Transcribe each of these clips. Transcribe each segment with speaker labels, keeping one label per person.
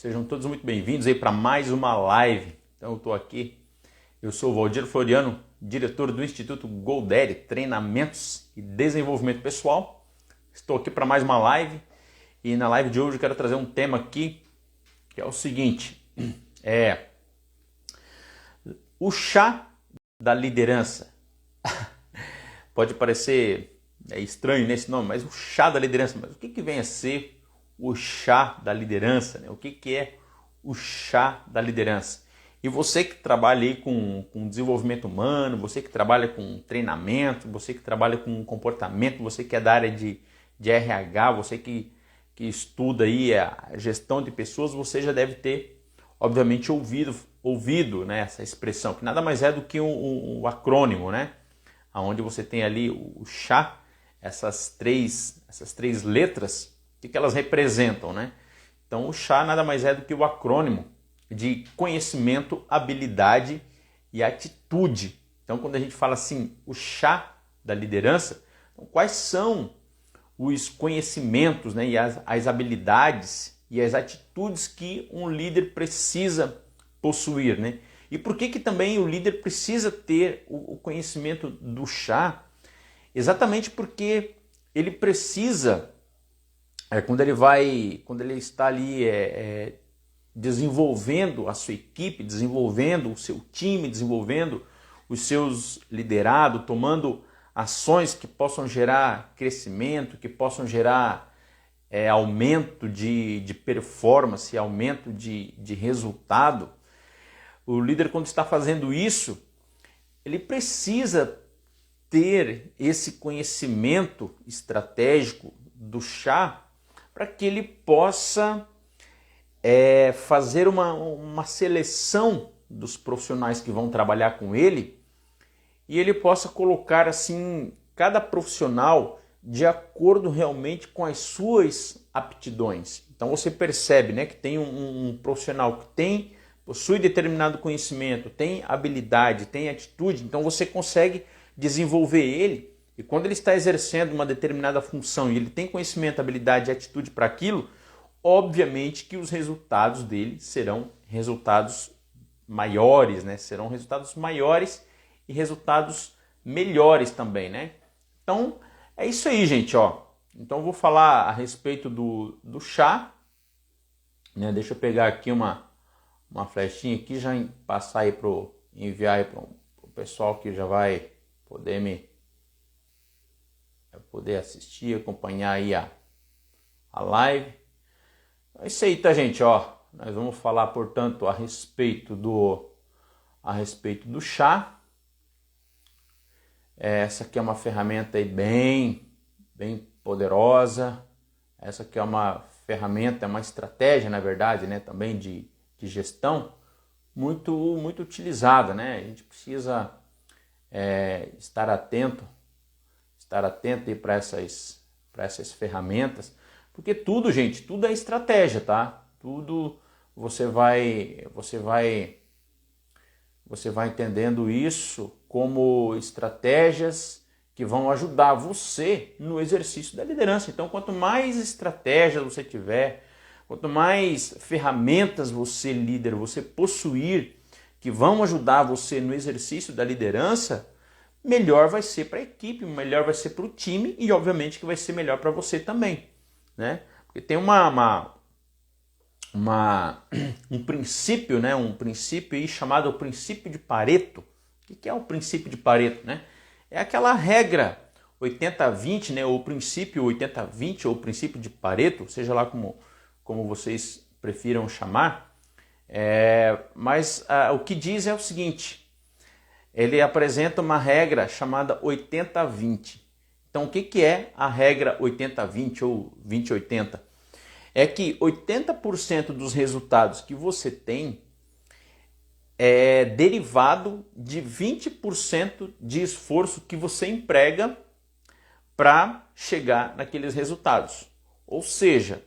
Speaker 1: Sejam todos muito bem-vindos aí para mais uma live. Então eu estou aqui, eu sou o Valdir Floriano, diretor do Instituto GoDaddy, Treinamentos e Desenvolvimento Pessoal. Estou aqui para mais uma live e na live de hoje eu quero trazer um tema aqui que é o seguinte, o chá da liderança. Pode parecer estranho nesse nome, mas o chá da liderança, mas o que vem a ser o chá da liderança, né? O que é o chá da liderança? E você que trabalha aí com desenvolvimento humano, você que trabalha com treinamento, você que trabalha com comportamento, você que é da área de RH, você que estuda aí a gestão de pessoas, você já deve ter, obviamente, ouvido, né, essa expressão, que nada mais é do que um acrônimo, né? Onde você tem ali o chá, essas três letras, o que elas representam, né? Então o chá nada mais é do que o acrônimo de conhecimento, habilidade e atitude. Então quando a gente fala assim, o chá da liderança, então, quais são os conhecimentos, né, e as habilidades e as atitudes que um líder precisa possuir, né? E por que também o líder precisa ter o conhecimento do chá? Exatamente porque ele precisa, quando ele está ali desenvolvendo a sua equipe, desenvolvendo o seu time, desenvolvendo os seus liderados, tomando ações que possam gerar crescimento, que possam gerar aumento de performance, aumento de resultado. O líder, quando está fazendo isso, ele precisa ter esse conhecimento estratégico do chá para que ele possa fazer uma seleção dos profissionais que vão trabalhar com ele e ele possa colocar assim cada profissional de acordo realmente com as suas aptidões. Então você percebe, né, que tem um profissional que possui determinado conhecimento, tem habilidade, tem atitude, então você consegue desenvolver ele, e quando ele está exercendo uma determinada função e ele tem conhecimento, habilidade e atitude para aquilo, obviamente que os resultados dele serão resultados maiores, né? Serão resultados maiores e resultados melhores também, né? Então é isso aí, gente, ó. Então eu vou falar a respeito do chá, né? Deixa eu pegar aqui uma flechinha aqui, já passar aí enviar aí para o pessoal que já vai poder assistir, acompanhar aí a live. É isso aí, tá, gente? Ó, nós vamos falar, portanto, a respeito do chá. Essa aqui é uma ferramenta aí bem poderosa. Essa aqui é uma ferramenta, é uma estratégia, na verdade, né, também de gestão muito utilizada, né? A gente precisa estar atento aí para essas ferramentas, porque tudo, gente, tudo é estratégia, tá? Tudo você vai entendendo isso como estratégias que vão ajudar você no exercício da liderança. Então, quanto mais estratégias você tiver, quanto mais ferramentas você, líder, você possuir que vão ajudar você no exercício da liderança, melhor vai ser para a equipe, melhor vai ser para o time e, obviamente, que vai ser melhor para você também, né? Porque tem um princípio, né? Um princípio aí chamado o princípio de Pareto. O que é o princípio de Pareto, né? É aquela regra 80-20, né? Ou o princípio 80-20 ou o princípio de Pareto, seja lá como vocês prefiram chamar. Mas o que diz é o seguinte: ele apresenta uma regra chamada 80-20. Então, o que é a regra 80-20 ou 20-80? É que 80% dos resultados que você tem é derivado de 20% de esforço que você emprega para chegar naqueles resultados. Ou seja,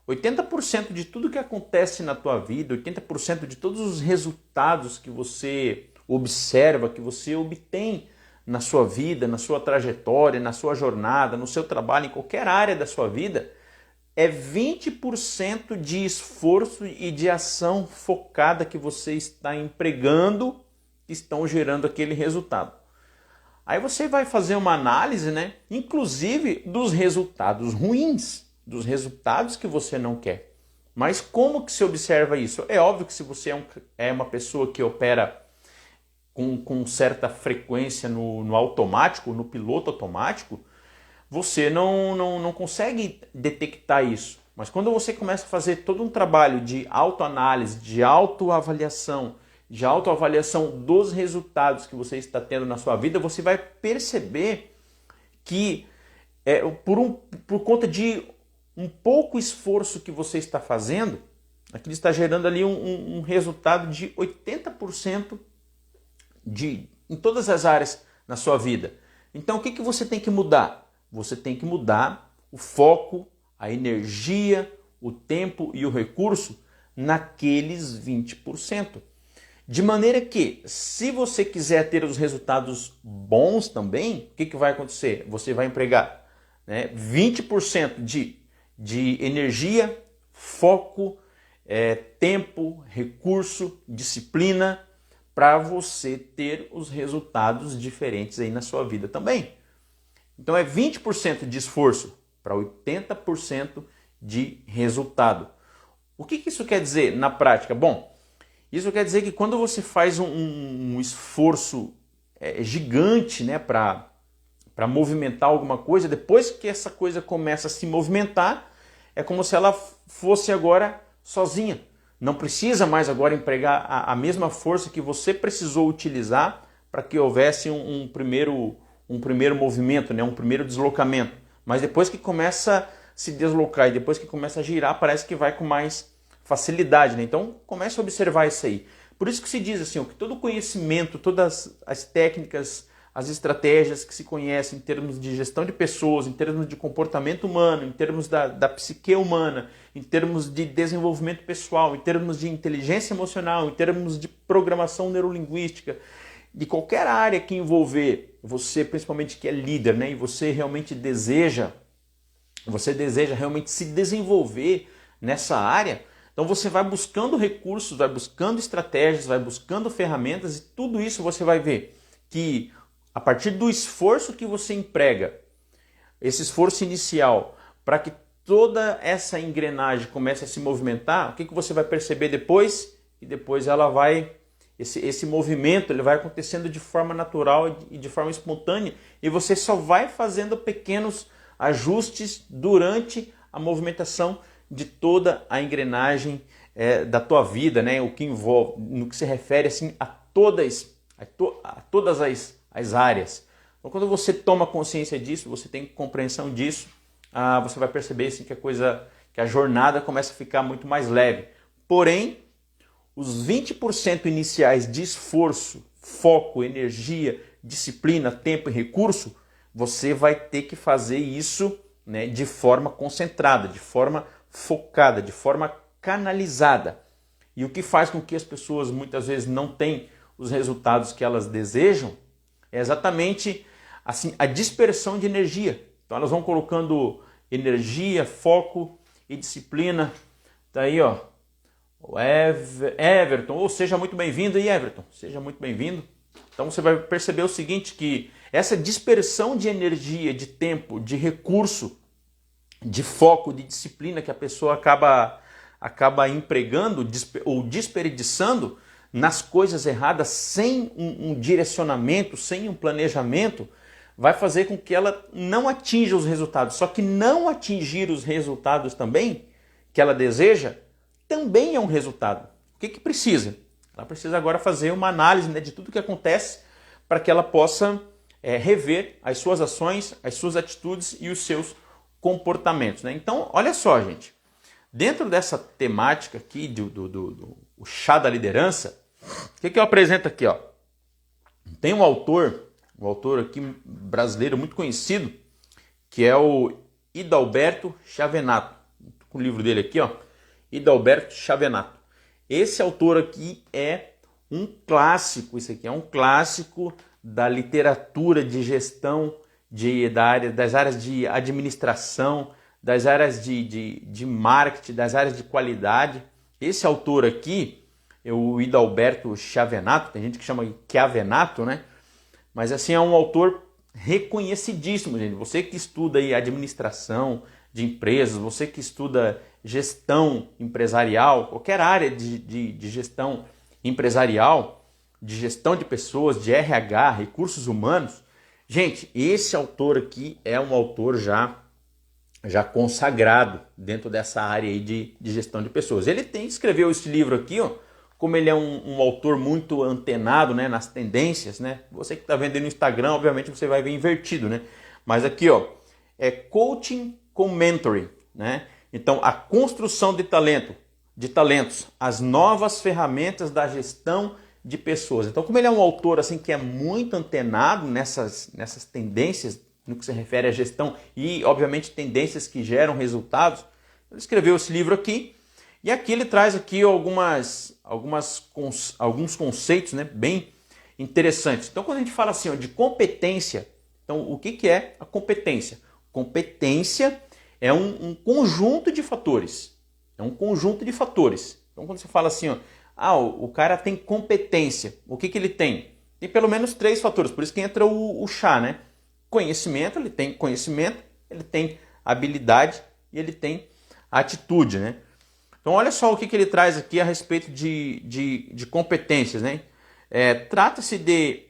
Speaker 1: 80% de tudo que acontece na tua vida, 80% de todos os resultados que você observa, que você obtém na sua vida, na sua trajetória, na sua jornada, no seu trabalho, em qualquer área da sua vida, é 20% de esforço e de ação focada que você está empregando que estão gerando aquele resultado. Aí você vai fazer uma análise, né, inclusive dos resultados ruins, dos resultados que você não quer. Mas como que se observa isso? É óbvio que se você é uma pessoa que opera com certa frequência no automático, no piloto automático, você não consegue detectar isso. Mas quando você começa a fazer todo um trabalho de autoanálise, de autoavaliação dos resultados que você está tendo na sua vida, você vai perceber que por conta de um pouco esforço que você está fazendo, aquilo está gerando ali um resultado de 80% em todas as áreas na sua vida. Então o que você tem que mudar? Você tem que mudar o foco, a energia, o tempo e o recurso naqueles 20%. De maneira que, se você quiser ter os resultados bons também, o que vai acontecer? Você vai empregar 20% de energia, foco, tempo, recurso, disciplina, para você ter os resultados diferentes aí na sua vida também. Então é 20% de esforço para 80% de resultado. O que isso quer dizer na prática? Bom, isso quer dizer que quando você faz um esforço gigante, né, para movimentar alguma coisa, depois que essa coisa começa a se movimentar, é como se ela fosse agora sozinha. Não precisa mais agora empregar a mesma força que você precisou utilizar para que houvesse um primeiro movimento, né, um primeiro deslocamento. Mas depois que começa a se deslocar e depois que começa a girar, parece que vai com mais facilidade, né? Então comece a observar isso aí. Por isso que se diz assim, que todo conhecimento, todas as técnicas, as estratégias que se conhecem em termos de gestão de pessoas, em termos de comportamento humano, em termos da psique humana, em termos de desenvolvimento pessoal, em termos de inteligência emocional, em termos de programação neurolinguística, de qualquer área que envolver você, principalmente que é líder, né, e você deseja realmente se desenvolver nessa área, então você vai buscando recursos, vai buscando estratégias, vai buscando ferramentas e tudo isso você vai ver que a partir do esforço que você emprega, esse esforço inicial, para que toda essa engrenagem comece a se movimentar, o que você vai perceber depois? E depois ela vai... Esse movimento ele vai acontecendo de forma natural e de forma espontânea e você só vai fazendo pequenos ajustes durante a movimentação de toda a engrenagem da tua vida, né? O que envolve, no que se refere assim, a todas as áreas. Então, quando você toma consciência disso, você tem compreensão disso, você vai perceber assim, que a jornada começa a ficar muito mais leve. Porém, os 20% iniciais de esforço, foco, energia, disciplina, tempo e recurso, você vai ter que fazer isso, né, de forma concentrada, de forma focada, de forma canalizada. E o que faz com que as pessoas muitas vezes não tenham os resultados que elas desejam é exatamente assim, a dispersão de energia. Então elas vão colocando energia, foco e disciplina. Tá aí, ó. O Everton, seja muito bem-vindo aí, Everton, seja muito bem-vindo. Então você vai perceber o seguinte, que essa dispersão de energia, de tempo, de recurso, de foco, de disciplina que a pessoa acaba empregando ou desperdiçando nas coisas erradas, sem um direcionamento, sem um planejamento, vai fazer com que ela não atinja os resultados. Só que não atingir os resultados também que ela deseja também é um resultado. O que precisa? Ela precisa agora fazer uma análise, né, de tudo que acontece para que ela possa rever as suas ações, as suas atitudes e os seus comportamentos, né? Então, olha só, gente. Dentro dessa temática aqui do chá da liderança, o que eu apresento aqui? Ó? Tem um autor aqui brasileiro muito conhecido, que é o Hidalberto Chavenato. Com o livro dele aqui, ó. Hidalberto Chavenato. Esse autor aqui é um clássico, isso aqui é um clássico da literatura de gestão das áreas de administração, das áreas de marketing, das áreas de qualidade. Esse autor aqui é o Hidalberto Chiavenato, tem gente que chama de Chiavenato, né? Mas assim, é um autor reconhecidíssimo, gente. Você que estuda aí administração de empresas, você que estuda gestão empresarial, qualquer área de gestão empresarial, de gestão de pessoas, de RH, recursos humanos, gente, esse autor aqui é um autor já consagrado dentro dessa área aí de gestão de pessoas. Ele escreveu esse livro aqui, ó, como ele é um autor muito antenado, né, nas tendências, né? Você que está vendo aí no Instagram, obviamente você vai ver invertido, né? Mas aqui, ó, é coaching com mentoring, né? Então, a construção de talentos, as novas ferramentas da gestão de pessoas. Então, como ele é um autor assim que é muito antenado nessas tendências no que se refere à gestão e, obviamente, tendências que geram resultados, ele escreveu esse livro aqui. E aqui ele traz aqui alguns conceitos, né, bem interessantes. Então, quando a gente fala assim, ó, de competência, então o que é a competência? Competência é um conjunto de fatores. É um conjunto de fatores. Então, quando você fala assim, ó, o cara tem competência, o que ele tem? Tem pelo menos 3 fatores, por isso que entra o chá, né? Conhecimento, ele tem habilidade e ele tem atitude, né? Então, olha só o que ele traz aqui a respeito de competências, né? Trata-se de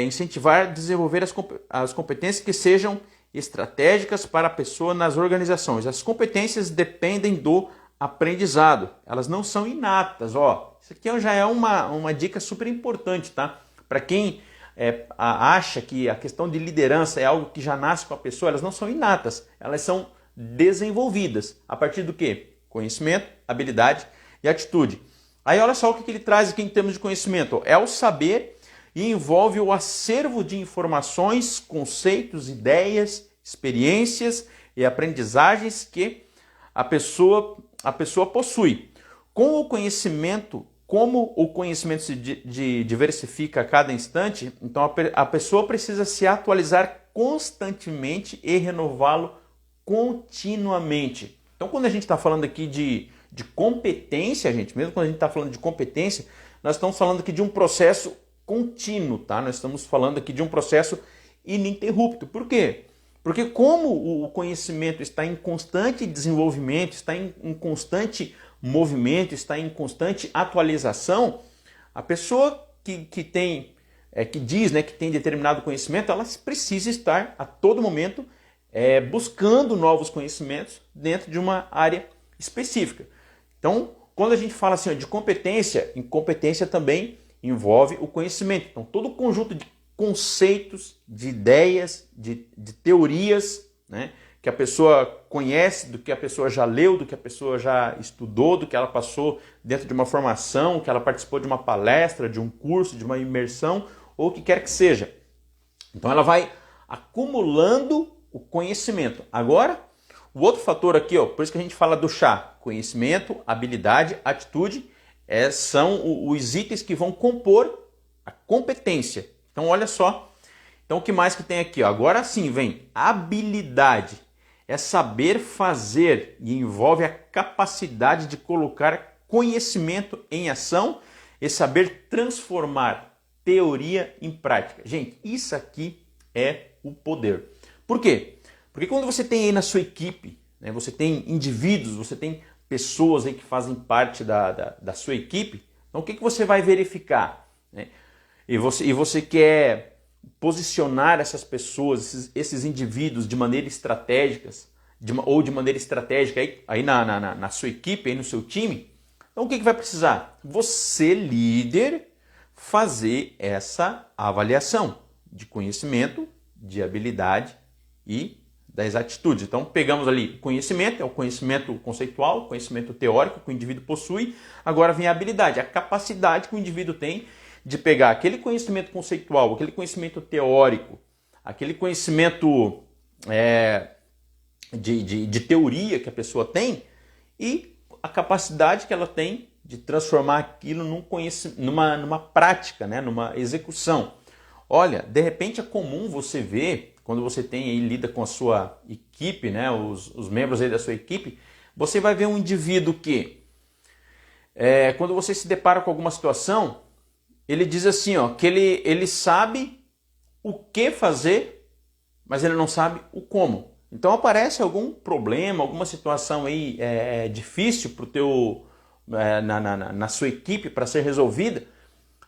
Speaker 1: incentivar e desenvolver as competências que sejam estratégicas para a pessoa nas organizações. As competências dependem do aprendizado, elas não são inatas. Ó, isso aqui já é uma dica super importante, tá? Para quem acha que a questão de liderança é algo que já nasce com a pessoa, elas não são inatas, elas são desenvolvidas. A partir do quê? Conhecimento, habilidade e atitude. Aí olha só o que ele traz aqui em termos de conhecimento. É o saber e envolve o acervo de informações, conceitos, ideias, experiências e aprendizagens que a pessoa possui. Como o conhecimento se diversifica a cada instante, então a pessoa precisa se atualizar constantemente e renová-lo continuamente. Então, quando a gente está falando aqui de competência, gente, mesmo quando a gente está falando de competência, nós estamos falando aqui de um processo contínuo, tá? Nós estamos falando aqui de um processo ininterrupto. Por quê? Porque como o conhecimento está em constante desenvolvimento, está em constante movimento, está em constante atualização, a pessoa que diz, né, que tem determinado conhecimento, ela precisa estar a todo momento buscando novos conhecimentos dentro de uma área específica. Então, quando a gente fala assim, de competência, incompetência também envolve o conhecimento. Então, todo o conjunto de conceitos, de ideias, de teorias, né, que a pessoa conhece, do que a pessoa já leu, do que a pessoa já estudou, do que ela passou dentro de uma formação, que ela participou de uma palestra, de um curso, de uma imersão, ou o que quer que seja. Então, ela vai acumulando o conhecimento. Agora, o outro fator aqui, ó, por isso que a gente fala do chá, conhecimento, habilidade, atitude, são os itens que vão compor a competência. Então, olha só. Então, o que mais que tem aqui? Ó? Agora sim vem habilidade. É saber fazer e envolve a capacidade de colocar conhecimento em ação e saber transformar teoria em prática. Gente, isso aqui é o poder. Por quê? Porque quando você tem aí na sua equipe, né, você tem indivíduos, você tem pessoas aí que fazem parte da sua equipe, então o que você vai verificar? Né? E você quer posicionar essas pessoas, esses indivíduos de maneira estratégica, ou de maneira estratégica aí na sua equipe, aí no seu time, então o que vai precisar? Você, líder, fazer essa avaliação de conhecimento, de habilidade e das atitudes. Então, pegamos ali conhecimento, é o conhecimento conceitual, conhecimento teórico que o indivíduo possui. Agora vem a habilidade, a capacidade que o indivíduo tem de pegar aquele conhecimento conceitual, aquele conhecimento teórico, aquele conhecimento de teoria que a pessoa tem e a capacidade que ela tem de transformar aquilo numa prática, né? Numa execução. Olha, de repente é comum você ver, quando você tem aí, lida com a sua equipe, né, os membros aí da sua equipe, você vai ver um indivíduo que, quando você se depara com alguma situação, ele diz assim, ó, que ele sabe o que fazer, mas ele não sabe o como. Então aparece algum problema, alguma situação aí difícil pro teu, na sua equipe para ser resolvida,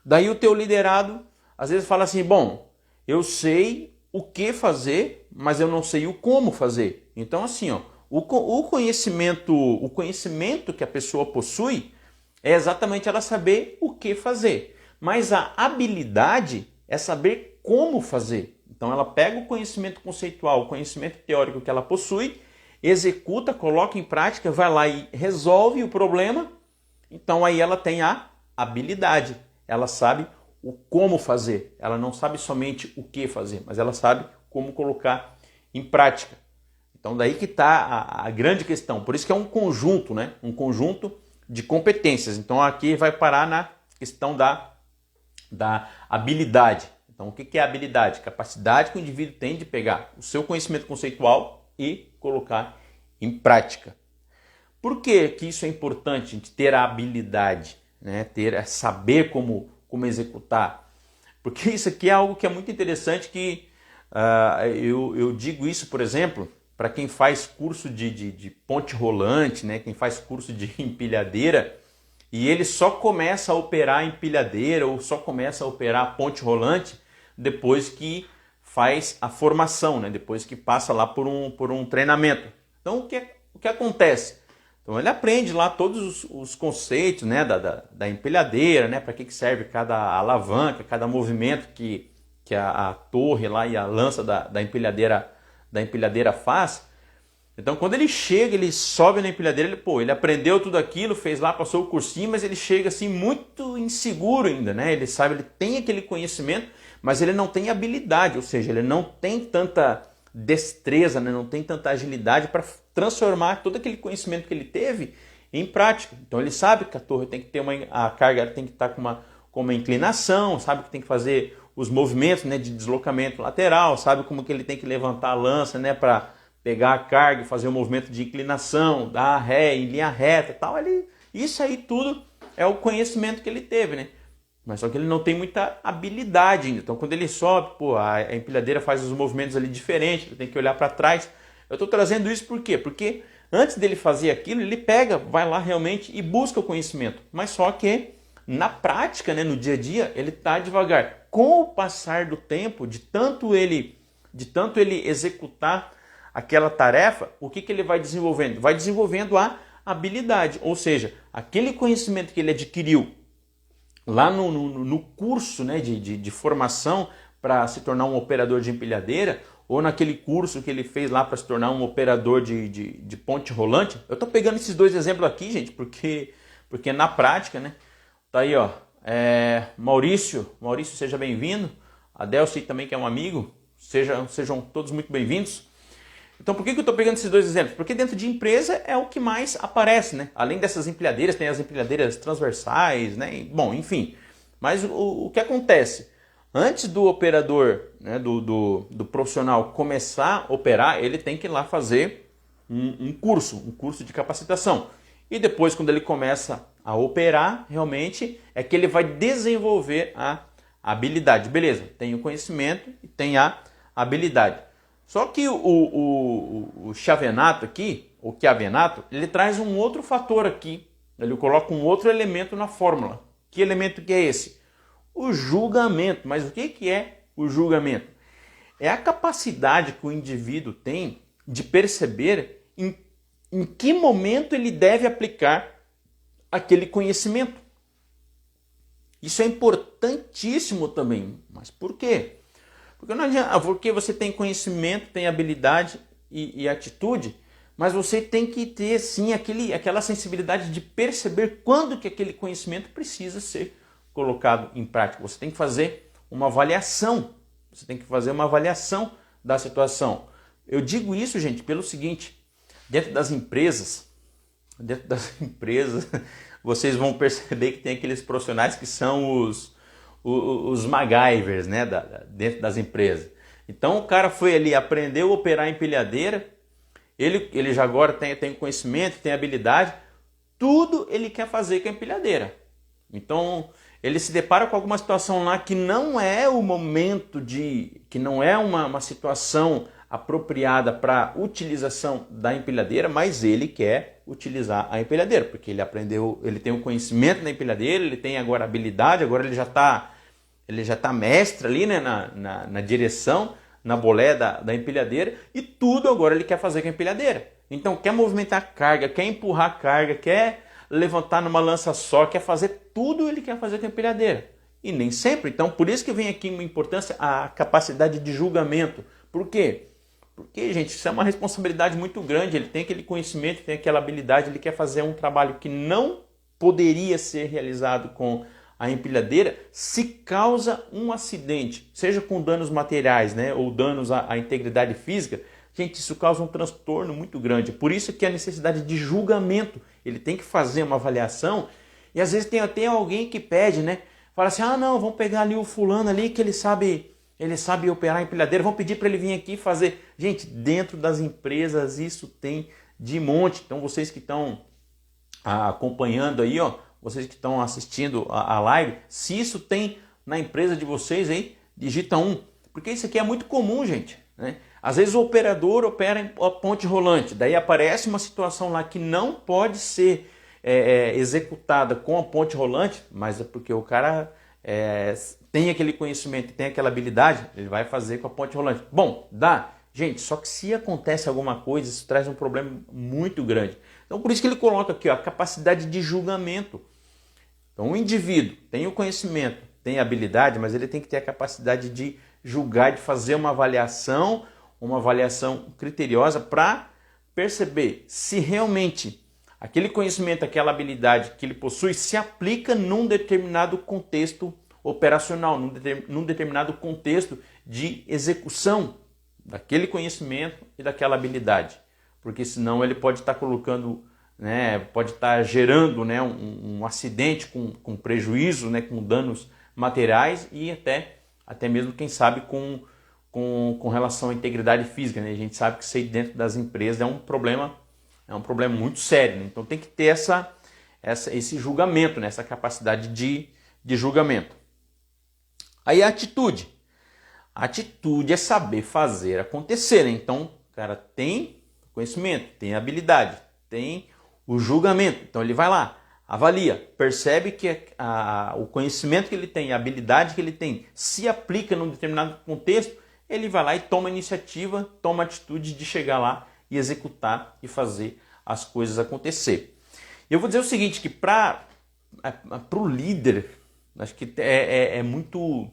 Speaker 1: daí o teu liderado às vezes fala assim, bom, eu sei o que fazer, mas eu não sei o como fazer. Então assim, ó, o conhecimento que a pessoa possui é exatamente ela saber o que fazer, mas a habilidade é saber como fazer. Então ela pega o conhecimento conceitual, o conhecimento teórico que ela possui, executa, coloca em prática, vai lá e resolve o problema. Então aí ela tem a habilidade, ela sabe o como fazer. Ela não sabe somente o que fazer, mas ela sabe como colocar em prática. Então daí que está a grande questão. Por isso que é um conjunto, né? Um conjunto de competências. Então aqui vai parar na questão da habilidade. Então o que é habilidade? Capacidade que o indivíduo tem de pegar o seu conhecimento conceitual e colocar em prática. Por que isso é importante, a gente ter a habilidade, né? Saber como executar? Porque isso aqui é algo que é muito interessante, que eu digo isso, por exemplo, para quem faz curso de ponte rolante, né? Quem faz curso de empilhadeira, e ele só começa a operar a empilhadeira ou só começa a operar a ponte rolante depois que faz a formação, né? Depois que passa lá por um treinamento. Então o que acontece? Então ele aprende lá todos os conceitos, né, da empilhadeira, né, para que serve cada alavanca, cada movimento que a torre lá e a lança da empilhadeira faz. Então quando ele chega, ele sobe na empilhadeira, ele aprendeu tudo aquilo, fez lá, passou o cursinho, mas ele chega assim muito inseguro ainda, né? Ele sabe, ele tem aquele conhecimento, mas ele não tem habilidade, ou seja, ele não tem tanta destreza, né? Não tem tanta agilidade para transformar todo aquele conhecimento que ele teve em prática. Então ele sabe que a torre tem que ter a carga tem que estar com uma inclinação, sabe que tem que fazer os movimentos, né, de deslocamento lateral, sabe como que ele tem que levantar a lança, né, para pegar a carga e fazer o movimento de inclinação, dar ré em linha reta e tal. Isso aí tudo é o conhecimento que ele teve, né? Mas só que ele não tem muita habilidade ainda. Então quando ele sobe, a empilhadeira faz os movimentos ali diferentes, ele tem que olhar para trás. Eu estou trazendo isso por quê? Porque antes dele fazer aquilo, ele vai lá realmente e busca o conhecimento. Mas só que na prática, né, no dia a dia, ele está devagar. Com o passar do tempo, de tanto ele executar aquela tarefa, o que ele vai desenvolvendo? Vai desenvolvendo a habilidade, ou seja, aquele conhecimento que ele adquiriu lá no curso, né, de formação para se tornar um operador de empilhadeira, ou naquele curso que ele fez lá para se tornar um operador de ponte rolante. Eu estou pegando esses dois exemplos aqui, gente, porque na prática, né? Tá aí, ó. Maurício, seja bem-vindo. A Delcy também, que é um amigo. Sejam todos muito bem-vindos. Então por que eu estou pegando esses dois exemplos? Porque dentro de empresa é o que mais aparece, né? Além dessas empilhadeiras, tem as empilhadeiras transversais, né? Bom, enfim. Mas o que acontece? Antes do operador, né, do profissional começar a operar, ele tem que ir lá fazer um curso de capacitação. E depois, quando ele começa a operar, realmente é que ele vai desenvolver a habilidade. Beleza, tem o conhecimento e tem a habilidade. Só que o Chiavenato aqui, o Chiavenato, ele traz um outro fator aqui. Ele coloca um outro elemento na fórmula. Que elemento que é esse? O julgamento. Mas o que é o julgamento? É a capacidade que o indivíduo tem de perceber em que momento ele deve aplicar aquele conhecimento. Isso é importantíssimo também. Mas por quê? Porque não adianta, porque você tem conhecimento, tem habilidade e atitude, mas você tem que ter sim aquela sensibilidade de perceber quando que aquele conhecimento precisa ser colocado em prática. Você tem que fazer uma avaliação. Você tem que fazer uma avaliação da situação. Eu digo isso, gente, pelo seguinte: dentro das empresas, vocês vão perceber que tem aqueles profissionais que são os MacGyvers, né, dentro das empresas. Então o cara foi ali, aprendeu a operar a empilhadeira, ele já agora tem conhecimento, tem habilidade, tudo ele quer fazer com a empilhadeira. Então ele se depara com alguma situação lá que não é o momento que não é uma situação apropriada para utilização da empilhadeira, mas ele quer utilizar a empilhadeira, porque ele aprendeu, ele tem o conhecimento da empilhadeira, ele tem agora habilidade, agora ele já está mestre ali, né, na direção, na bolé da empilhadeira, e tudo agora ele quer fazer com a empilhadeira. Então quer movimentar carga, quer empurrar carga, quer levantar numa lança só, quer fazer tudo, ele quer fazer com a empilhadeira. E nem sempre. Então por isso que vem aqui uma importância a capacidade de julgamento. Por quê? Porque, gente, isso é uma responsabilidade muito grande. Ele tem aquele conhecimento, tem aquela habilidade, ele quer fazer um trabalho que não poderia ser realizado com a empilhadeira. Se causa um acidente, seja com danos materiais, né, ou danos à integridade física, gente, isso causa um transtorno muito grande. Por isso que a necessidade de julgamento. Ele tem que fazer uma avaliação e às vezes tem até alguém que pede, né? Fala assim, não, vamos pegar ali o fulano ali que ele sabe operar a empilhadeira, vamos pedir para ele vir aqui fazer. Gente, dentro das empresas isso tem de monte. Então vocês que estão acompanhando aí, ó, vocês que estão assistindo a live, se isso tem na empresa de vocês aí, digita 1. Porque isso aqui é muito comum, gente, né? Às vezes o operador opera a ponte rolante, daí aparece uma situação lá que não pode ser executada com a ponte rolante, mas é porque o cara tem aquele conhecimento, tem aquela habilidade, ele vai fazer com a ponte rolante. Bom, dá. Gente, só que se acontece alguma coisa, isso traz um problema muito grande. Então por isso que ele coloca aqui, ó, a capacidade de julgamento. Então o indivíduo tem o conhecimento, tem a habilidade, mas ele tem que ter a capacidade de julgar, de fazer uma avaliação criteriosa para perceber se realmente aquele conhecimento, aquela habilidade que ele possui se aplica num determinado contexto operacional, num determinado contexto de execução daquele conhecimento e daquela habilidade. Porque senão ele pode estar colocando, né, pode estar gerando, né, um acidente com prejuízo, né, com danos materiais e até mesmo, quem sabe, com relação à integridade física, né? A gente sabe que isso aí dentro das empresas é um problema muito sério, né? Então tem que ter esse julgamento, né? Essa capacidade de julgamento. Aí a atitude. A atitude é saber fazer acontecer, né? Então o cara tem conhecimento, tem habilidade, tem o julgamento. Então ele vai lá, avalia, percebe que o conhecimento que ele tem, a habilidade que ele tem, se aplica num determinado contexto, ele vai lá e toma a iniciativa, toma a atitude de chegar lá e executar e fazer as coisas acontecer. Eu vou dizer o seguinte, que para o líder, acho que é muito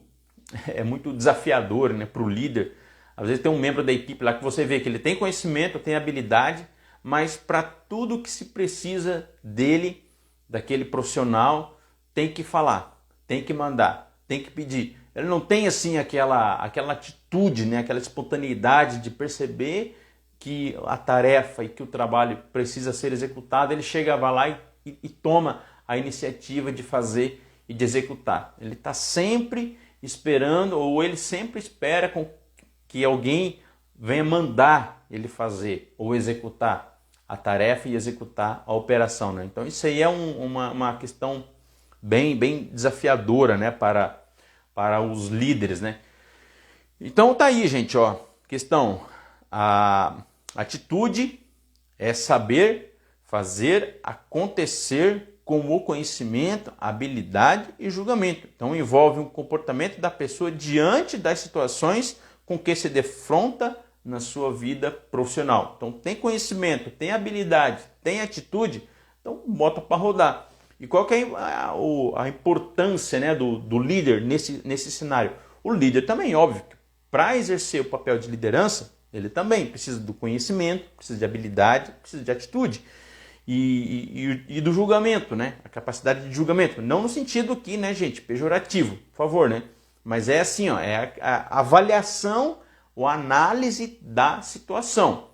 Speaker 1: desafiador, né, para o líder. Às vezes tem um membro da equipe lá que você vê que ele tem conhecimento, tem habilidade, mas para tudo que se precisa dele, daquele profissional, tem que falar, tem que mandar, tem que pedir. Ele não tem assim aquela atitude, né, aquela espontaneidade de perceber que a tarefa e que o trabalho precisa ser executado. Ele chega, vai lá e toma a iniciativa de fazer e de executar. Ele está sempre esperando, ou ele sempre espera que alguém venha mandar ele fazer ou executar a tarefa e executar a operação, né? Então isso aí é uma questão bem desafiadora, né, para os líderes, né? Então tá aí, gente, ó, questão, a atitude é saber fazer acontecer com o conhecimento, habilidade e julgamento. Então envolve um comportamento da pessoa diante das situações com que se defronta na sua vida profissional. Então tem conhecimento, tem habilidade, tem atitude, então bota para rodar. E qual que é a importância, né, do líder nesse cenário? O líder também, óbvio, para exercer o papel de liderança, ele também precisa do conhecimento, precisa de habilidade, precisa de atitude e do julgamento, né? A capacidade de julgamento. Não no sentido aqui, né, gente, pejorativo, por favor, né? Mas é assim, ó, é a avaliação ou análise da situação.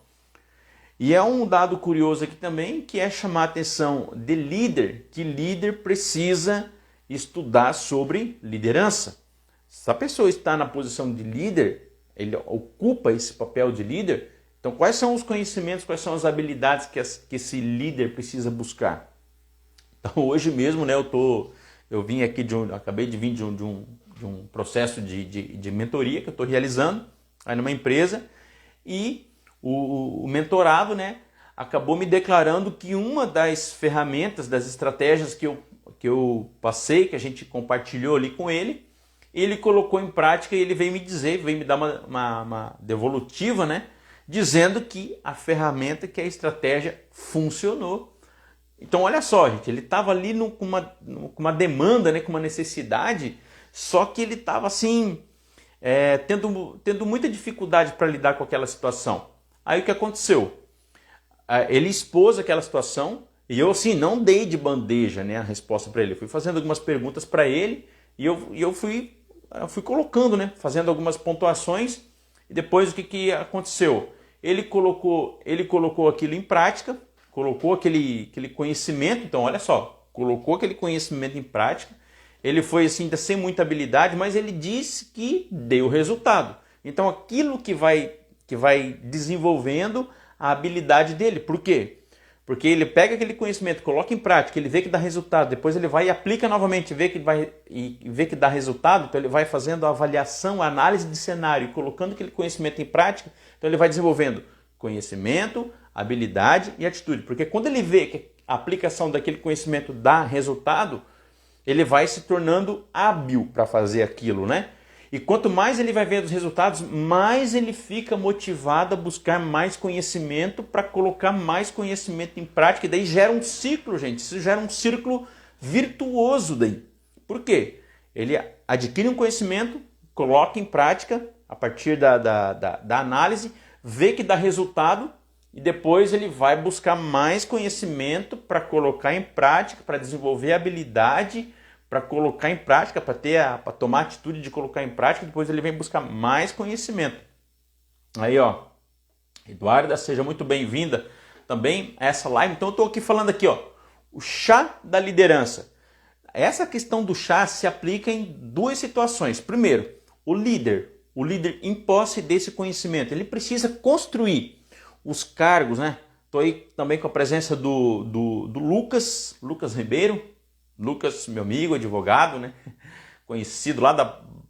Speaker 1: E é um dado curioso aqui também, que é chamar a atenção de líder, que líder precisa estudar sobre liderança. Se a pessoa está na posição de líder, ele ocupa esse papel de líder, então quais são os conhecimentos, quais são as habilidades que esse líder precisa buscar? Então hoje mesmo, né, eu vim aqui acabei de vir de um processo de mentoria que eu estou realizando aí numa empresa, e o mentorado, né, acabou me declarando que uma das ferramentas, das estratégias que eu passei, que a gente compartilhou ali com ele colocou em prática, e ele veio me dizer, veio me dar uma devolutiva, né, dizendo que a ferramenta, que a estratégia funcionou. Então olha só, gente, ele estava ali com uma demanda, né, com uma necessidade, só que ele estava assim, tendo muita dificuldade para lidar com aquela situação. Aí o que aconteceu? Ele expôs aquela situação, e eu assim não dei de bandeja, né, a resposta para ele. Eu fui fazendo algumas perguntas para ele, e eu fui colocando, né, fazendo algumas pontuações, e depois o que aconteceu? Ele colocou aquilo em prática, colocou aquele conhecimento. Então olha só, colocou aquele conhecimento em prática. Ele foi assim, sem muita habilidade, mas ele disse que deu resultado. Então aquilo que vai desenvolvendo a habilidade dele. Por quê? Porque ele pega aquele conhecimento, coloca em prática, ele vê que dá resultado, depois ele vai e aplica novamente, vê que dá resultado, então ele vai fazendo a avaliação, a análise de cenário, colocando aquele conhecimento em prática, então ele vai desenvolvendo conhecimento, habilidade e atitude. Porque quando ele vê que a aplicação daquele conhecimento dá resultado, ele vai se tornando hábil para fazer aquilo, né? E quanto mais ele vai vendo os resultados, mais ele fica motivado a buscar mais conhecimento para colocar mais conhecimento em prática. E daí gera um ciclo, gente. Isso gera um círculo virtuoso daí. Por quê? Ele adquire um conhecimento, coloca em prática a partir da análise, vê que dá resultado, e depois ele vai buscar mais conhecimento para colocar em prática, para desenvolver habilidade, para colocar em prática, para tomar a atitude de colocar em prática. Depois ele vem buscar mais conhecimento. Aí, ó, Eduarda, seja muito bem-vinda também a essa live. Então eu estou aqui falando aqui, ó, o chá da liderança. Essa questão do chá se aplica em duas situações. Primeiro, o líder em posse desse conhecimento, ele precisa construir os cargos, né? Estou aí também com a presença do Lucas Ribeiro. Lucas, meu amigo, advogado, né? Conhecido lá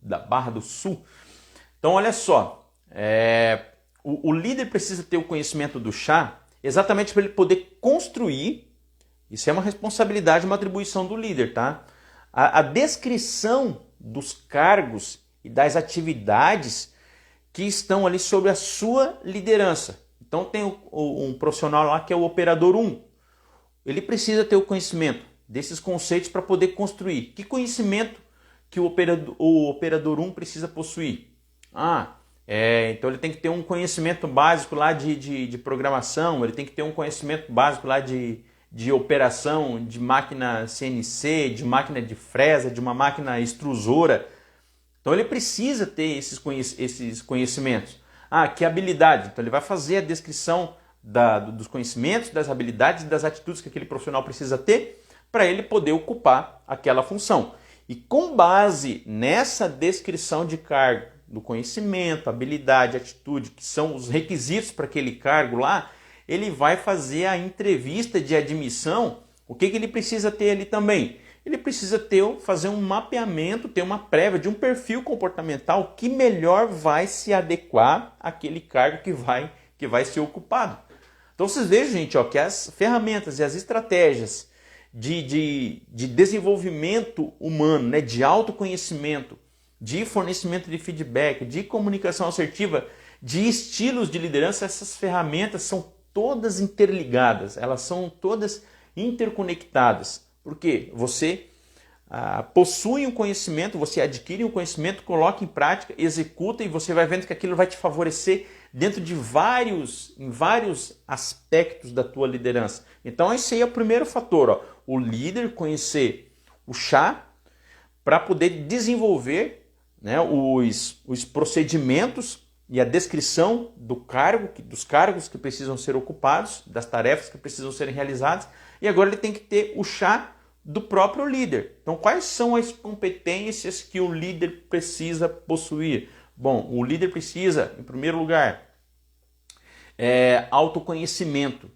Speaker 1: da Barra do Sul. Então, olha só, o líder precisa ter o conhecimento do chá exatamente para ele poder construir. Isso é uma responsabilidade, uma atribuição do líder, tá? A descrição dos cargos e das atividades que estão ali sobre a sua liderança. Então, tem um profissional lá que é o operador 1. Ele precisa ter o conhecimento desses conceitos para poder construir. Que que o operador 1 precisa possuir? Então ele tem que ter um conhecimento básico lá de programação, ele tem que ter um conhecimento básico lá de operação de máquina CNC, de máquina de fresa, de uma máquina extrusora. Então ele precisa ter esses conhecimentos. Que habilidade? Então ele vai fazer a descrição dos conhecimentos, das habilidades e das atitudes que aquele profissional precisa ter para ele poder ocupar aquela função. E com base nessa descrição de cargo, do conhecimento, habilidade, atitude, que são os requisitos para aquele cargo lá, ele vai fazer a entrevista de admissão. O que ele precisa ter ali também? Ele precisa fazer um mapeamento, ter uma prévia de um perfil comportamental que melhor vai se adequar àquele cargo que vai ser ocupado. Então vocês vejam, gente, que as ferramentas e as estratégias de desenvolvimento humano, né, de autoconhecimento, de fornecimento de feedback, de comunicação assertiva, de estilos de liderança, essas ferramentas são todas interligadas, elas são todas interconectadas. Porque você possui um conhecimento, você adquire um conhecimento, coloca em prática, executa, e você vai vendo que aquilo vai te favorecer dentro de em vários aspectos da tua liderança. Então esse aí é o primeiro fator, o líder conhecer o chá para poder desenvolver, né, os procedimentos e a descrição dos cargos que precisam ser ocupados, das tarefas que precisam serem realizadas, e agora ele tem que ter o chá do próprio líder. Então, quais são as competências que o líder precisa possuir? Bom, o líder precisa, em primeiro lugar, autoconhecimento.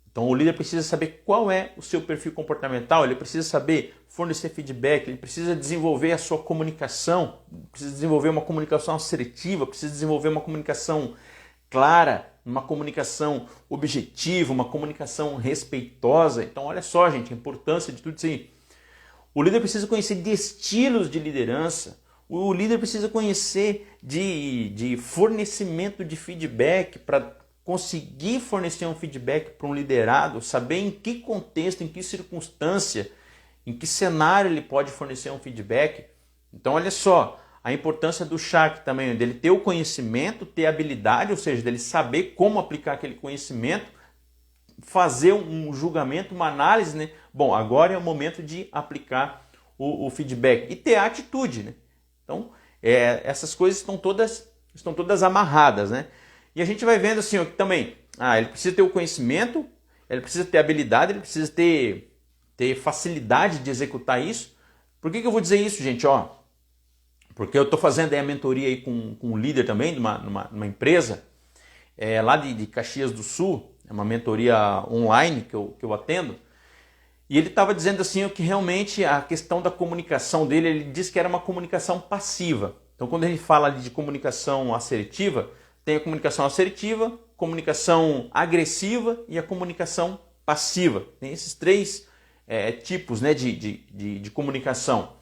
Speaker 1: Então o líder precisa saber qual é o seu perfil comportamental, ele precisa saber fornecer feedback, ele precisa desenvolver a sua comunicação, precisa desenvolver uma comunicação assertiva, precisa desenvolver uma comunicação clara, uma comunicação objetiva, uma comunicação respeitosa. Então olha só, gente, a importância de tudo isso aí. O líder precisa conhecer de estilos de liderança, o líder precisa conhecer de fornecimento de feedback para conseguir fornecer um feedback para um liderado, saber em que contexto, em que circunstância, em que cenário ele pode fornecer um feedback. Então olha só, a importância do Shark também, dele ter o conhecimento, ter a habilidade, ou seja, dele saber como aplicar aquele conhecimento, fazer um julgamento, uma análise, né? Bom, agora é o momento de aplicar o feedback e ter a atitude, né? Então, essas coisas estão todas amarradas, né? E a gente vai vendo assim, ó, que também, ele precisa ter o conhecimento, ele precisa ter habilidade, ele precisa ter facilidade de executar isso. Por que eu vou dizer isso, gente? Ó, porque eu estou fazendo a mentoria aí com um líder também, numa empresa, lá de Caxias do Sul, é uma mentoria online que eu atendo, e ele estava dizendo assim, ó, que realmente a questão da comunicação dele, ele disse que era uma comunicação passiva. Então quando a gente fala de comunicação assertiva, tem a comunicação assertiva, comunicação agressiva e a comunicação passiva. Tem esses três tipos, né, de comunicação.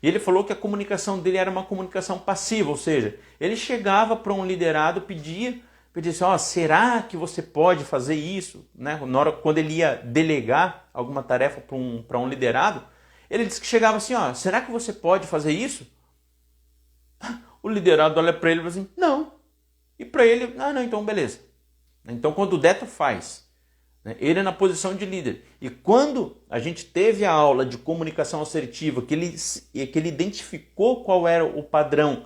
Speaker 1: E ele falou que a comunicação dele era uma comunicação passiva, ou seja, ele chegava para um liderado, pedia assim, será que você pode fazer isso? Né? Quando ele ia delegar alguma tarefa para um liderado, ele disse que chegava assim, será que você pode fazer isso? O liderado olha para ele e fala assim, não. E para ele, não, então beleza. Então quando o Deto faz, né, ele é na posição de líder. E quando a gente teve a aula de comunicação assertiva, que ele identificou qual era o padrão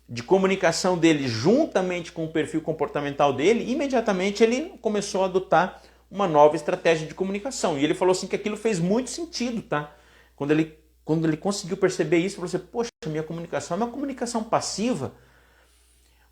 Speaker 1: de comunicação dele juntamente com o perfil comportamental dele, imediatamente ele começou a adotar uma nova estratégia de comunicação. E ele falou assim que aquilo fez muito sentido, tá? Quando ele conseguiu perceber isso, ele falou assim, poxa, minha comunicação é uma comunicação passiva,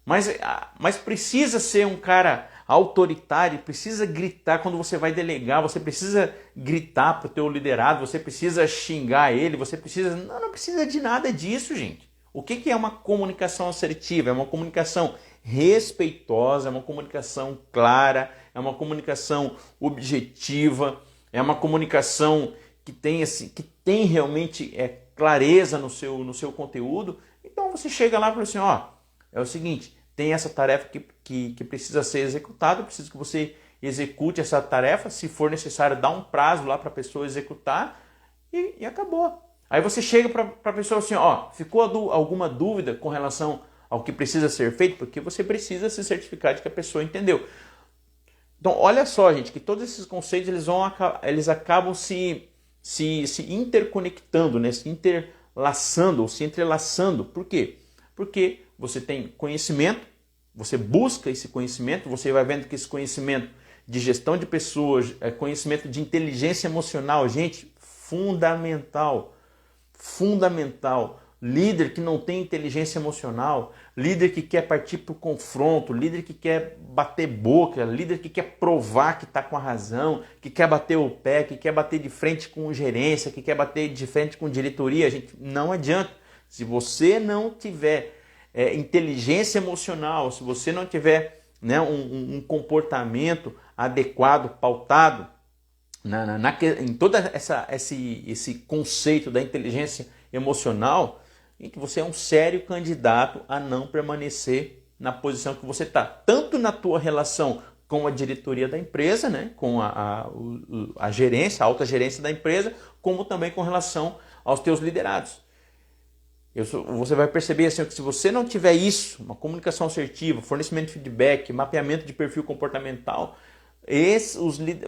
Speaker 1: mas precisa ser um cara autoritário, precisa gritar quando você vai delegar, você precisa gritar para o teu liderado, você precisa xingar ele, você precisa... Não precisa de nada disso, gente. O que é uma comunicação assertiva? É uma comunicação respeitosa, é uma comunicação clara, é uma comunicação objetiva, é uma comunicação que tem realmente clareza no seu conteúdo. Então você chega lá e fala assim, é o seguinte, tem essa tarefa que precisa ser executada, eu preciso que você execute essa tarefa, se for necessário, dá um prazo lá para a pessoa executar e acabou. Aí você chega para a pessoa assim, ficou alguma dúvida com relação ao que precisa ser feito? Porque você precisa se certificar de que a pessoa entendeu. Então, olha só, gente, que todos esses conceitos eles acabam se interconectando, né? Se interlaçando ou se entrelaçando. Por quê? Porque você tem conhecimento, você busca esse conhecimento, você vai vendo que esse conhecimento de gestão de pessoas, conhecimento de inteligência emocional, gente, fundamental. Líder que não tem inteligência emocional, líder que quer partir para o confronto, líder que quer bater boca, líder que quer provar que está com a razão, que quer bater o pé, que quer bater de frente com gerência, que quer bater de frente com diretoria, gente, não adianta. Se você não tiver inteligência emocional, se você não tiver, né, um comportamento adequado, pautado em todo esse conceito da inteligência emocional, em que você é um sério candidato a não permanecer na posição que você está, tanto na tua relação com a diretoria da empresa, né, com a gerência, a alta gerência da empresa, como também com relação aos teus liderados. Você vai perceber assim, que se você não tiver isso, uma comunicação assertiva, fornecimento de feedback, mapeamento de perfil comportamental,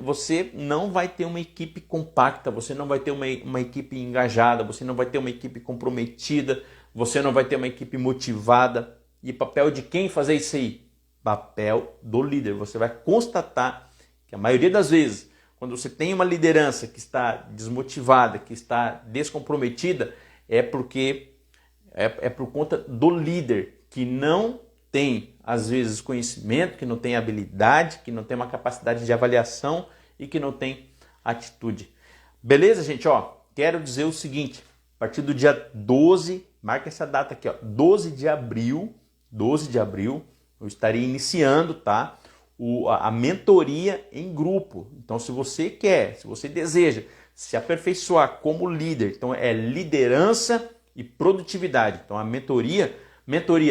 Speaker 1: você não vai ter uma equipe compacta, você não vai ter uma equipe engajada, você não vai ter uma equipe comprometida, você não vai ter uma equipe motivada. E papel de quem fazer isso aí? Papel do líder. Você vai constatar que a maioria das vezes, quando você tem uma liderança que está desmotivada, que está descomprometida, é por conta do líder que não tem, às vezes, conhecimento, que não tem habilidade, que não tem uma capacidade de avaliação e que não tem atitude. Beleza, gente? Ó, quero dizer o seguinte, a partir do dia 12, marca essa data aqui, ó, 12 de abril, eu estarei iniciando, tá? A mentoria em grupo. Então, se você quer, se você deseja se aperfeiçoar como líder, então é liderança e produtividade. Então, a mentoria,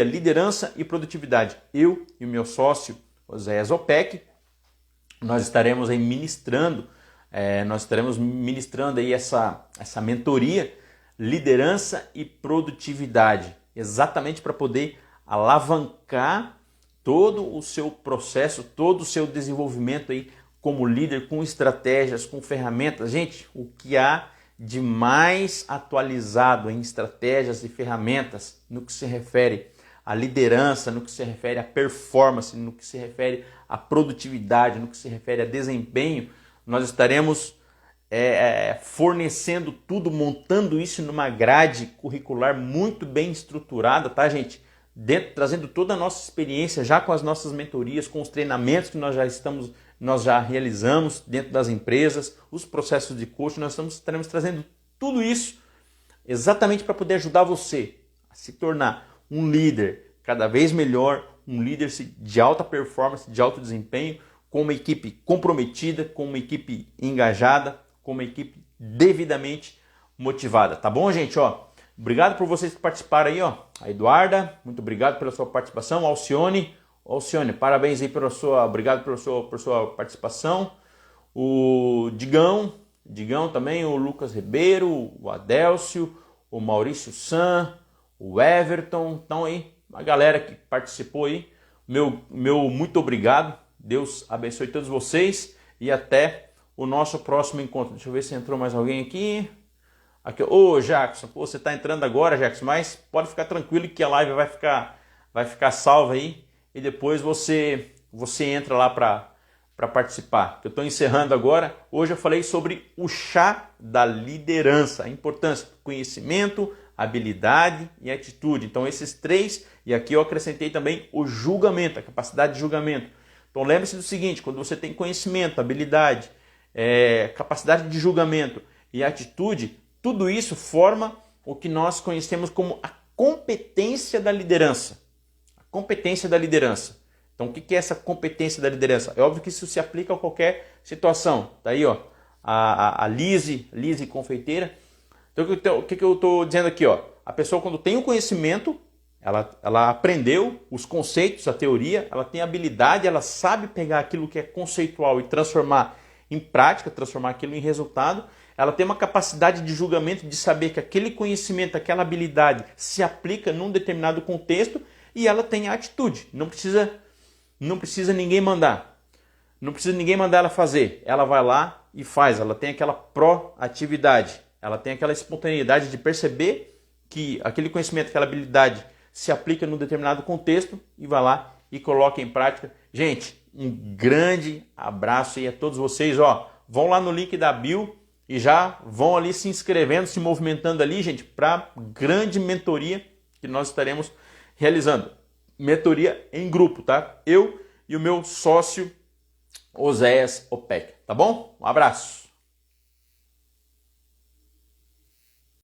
Speaker 1: liderança e produtividade. Eu e o meu sócio, Oséias Opec, nós estaremos aí ministrando, aí essa mentoria, liderança e produtividade, exatamente para poder alavancar todo o seu processo, todo o seu desenvolvimento aí como líder, com estratégias, com ferramentas. Gente, o que há de mais atualizado em estratégias e ferramentas no que se refere à liderança, no que se refere à performance, no que se refere à produtividade, no que se refere a desempenho, nós estaremos fornecendo tudo, montando isso numa grade curricular muito bem estruturada, tá, gente? Trazendo toda a nossa experiência já com as nossas mentorias, com os treinamentos que nós já realizamos dentro das empresas, os processos de coaching, nós estaremos trazendo tudo isso exatamente para poder ajudar você a se tornar um líder cada vez melhor, um líder de alta performance, de alto desempenho, com uma equipe comprometida, com uma equipe engajada, com uma equipe devidamente motivada, tá bom, gente? Ó, obrigado por vocês que participaram aí, ó. A Eduarda, muito obrigado pela sua participação. Alcione, parabéns aí obrigado por sua participação. O Digão também, o Lucas Ribeiro, o Adélcio, o Maurício San, o Everton, então aí, a galera que participou aí, meu muito obrigado. Deus abençoe todos vocês e até o nosso próximo encontro. Deixa eu ver se entrou mais alguém aqui. Ô, Jackson, você está entrando agora, Jackson, mas pode ficar tranquilo que a live vai ficar salva aí e depois você entra lá para participar. Eu estou encerrando agora. Hoje eu falei sobre o chá da liderança, a importância do conhecimento, habilidade e atitude. Então esses três, e aqui eu acrescentei também o julgamento, a capacidade de julgamento. Então lembre-se do seguinte, quando você tem conhecimento, habilidade, capacidade de julgamento e atitude, tudo isso forma o que nós conhecemos como a competência da liderança. A competência da liderança. Então o que é essa competência da liderança? É óbvio que isso se aplica a qualquer situação. Tá aí, ó, a Lise confeiteira. Então o que eu estou dizendo aqui? Ó? A pessoa, quando tem o conhecimento, ela aprendeu os conceitos, a teoria, ela tem habilidade, ela sabe pegar aquilo que é conceitual e transformar em prática, transformar aquilo em resultado. Ela tem uma capacidade de julgamento, de saber que aquele conhecimento, aquela habilidade se aplica num determinado contexto, e ela tem a atitude. Não precisa ninguém mandar. Não precisa ninguém mandar ela fazer. Ela vai lá e faz. Ela tem aquela proatividade. Ela tem aquela espontaneidade de perceber que aquele conhecimento, aquela habilidade se aplica num determinado contexto e vai lá e coloca em prática. Gente, um grande abraço aí a todos vocês. Ó, vão lá no link da bio e já vão ali se inscrevendo, se movimentando ali, gente, para a grande mentoria que nós estaremos realizando. Mentoria em grupo, tá? Eu e o meu sócio Oséias Opec, tá bom? Um abraço.